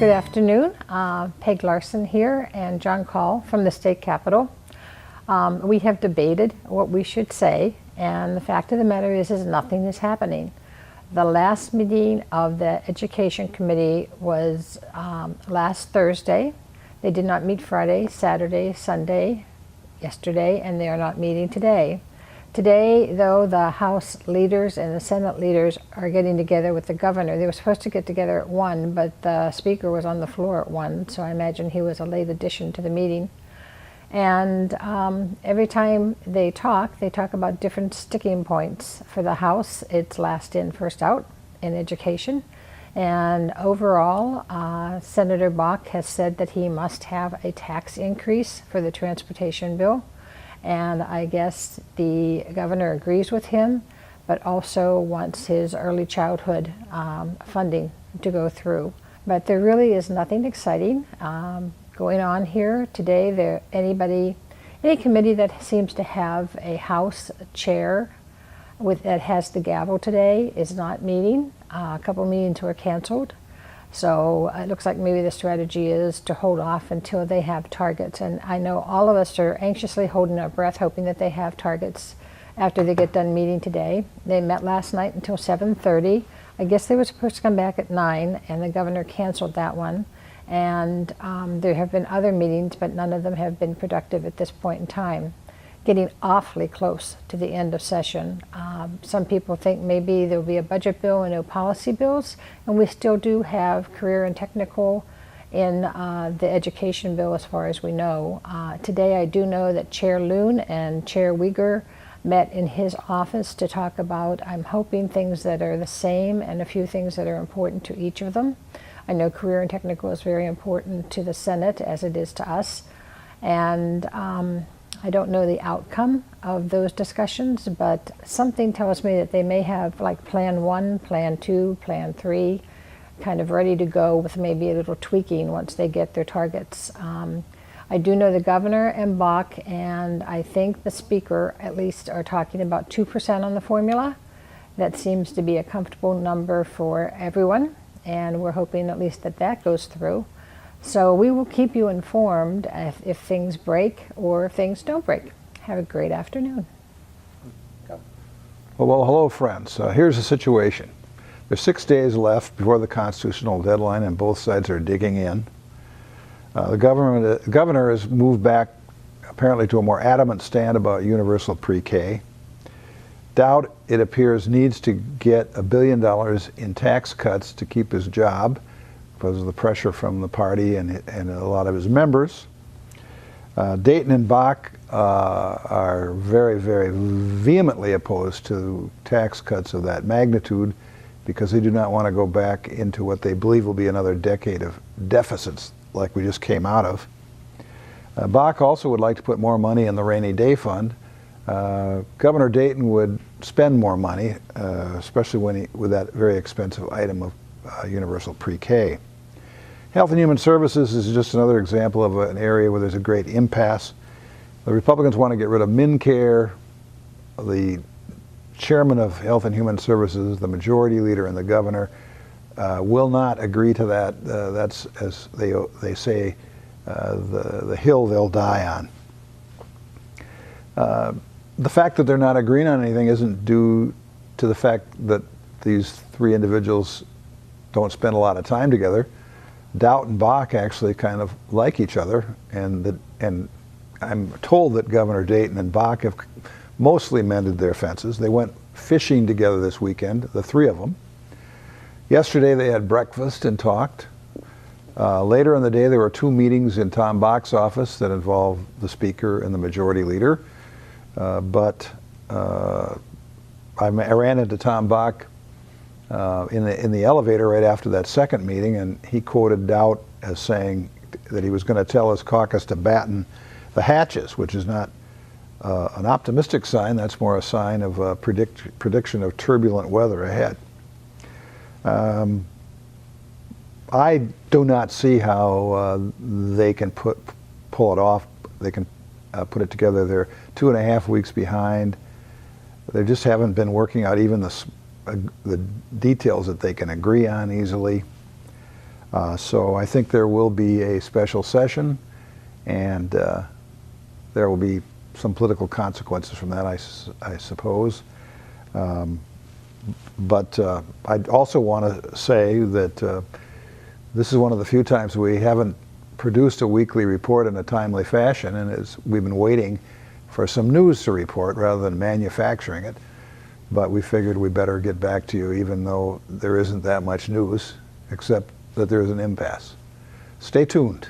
Good afternoon. Peg Larson here and John Call from the state capitol. We have debated what we should say, and the fact of the matter is nothing is happening. The last meeting of the Education Committee was last Thursday. They did not meet Friday, Saturday, Sunday, yesterday, and they are not meeting today. Today, though, the House leaders and the Senate leaders are getting together with the governor. They were supposed to get together at 1, but the speaker was on the floor at 1, so I imagine he was a late addition to the meeting. And every time they talk about different sticking points. For the House, it's last in, first out in education. And overall, Senator Bach has said that he must have a tax increase for the transportation bill. And I guess the governor agrees with him, but also wants his early childhood funding to go through. But there really is nothing exciting going on here today. Any committee that seems to have a House chair that has the gavel today is not meeting. A couple meetings were canceled. So it looks like maybe the strategy is to hold off until they have targets. And I know all of us are anxiously holding our breath, hoping that they have targets after they get done meeting today. They met last night until 7:30. I guess they were supposed to come back at 9, and the governor canceled that one. And there have been other meetings, but none of them have been productive at this point in time. Getting awfully close to the end of session. Some people think maybe there will be a budget bill and no policy bills, and we still do have career and technical in the education bill as far as we know. Today I do know that Chair Loon and Chair Uyghur met in his office to talk about, I'm hoping, things that are the same and a few things that are important to each of them. I know career and technical is very important to the Senate as it is to us, and I don't know the outcome of those discussions, but something tells me that they may have like Plan 1, Plan 2, Plan 3 kind of ready to go with maybe a little tweaking once they get their targets. I do know the governor and Bach and I think the speaker at least are talking about 2% on the formula. That seems to be a comfortable number for everyone, and we're hoping at least that that goes through. So we will keep you informed if things break or if things don't break. Have a great afternoon. Well, hello, friends. Here's the situation. There's 6 days left before the constitutional deadline, and both sides are digging in. The governor has moved back, apparently, to a more adamant stand about universal pre-K. Doubt, it appears, needs to get $1 billion in tax cuts to keep his job, because of the pressure from the party and a lot of his members. Dayton and Bach are very, very vehemently opposed to tax cuts of that magnitude because they do not want to go back into what they believe will be another decade of deficits like we just came out of. Bach also would like to put more money in the rainy day fund. Governor Dayton would spend more money, especially with that very expensive item of universal pre-K. Health and Human Services is just another example of an area where there's a great impasse. The Republicans want to get rid of MnCare. The chairman of Health and Human Services, the majority leader, and the governor will not agree to that. That's, as they say, the hill they'll die on. The fact that they're not agreeing on anything isn't due to the fact that these three individuals don't spend a lot of time together. Doubt and Bach actually kind of like each other, and I'm told that Governor Dayton and Bach have mostly mended their fences. They went fishing together this weekend, the three of them. Yesterday they had breakfast and talked. Later in the day there were 2 meetings in Tom Bach's office that involved the speaker and the majority leader. But I ran into Tom Bach in the elevator right after that second meeting, and he quoted Doubt as saying that he was going to tell his caucus to batten the hatches, which is not an optimistic sign. That's more a sign of a prediction of turbulent weather ahead. I do not see how they can pull it off. They can put it together. They're 2.5 weeks behind. They just haven't been working out even the details that they can agree on easily. So I think there will be a special session, and there will be some political consequences from that, I suppose. But I also want to say that this is one of the few times we haven't produced a weekly report in a timely fashion, and we've been waiting for some news to report rather than manufacturing it. But we figured we better get back to you, even though there isn't that much news, except that there is an impasse. Stay tuned.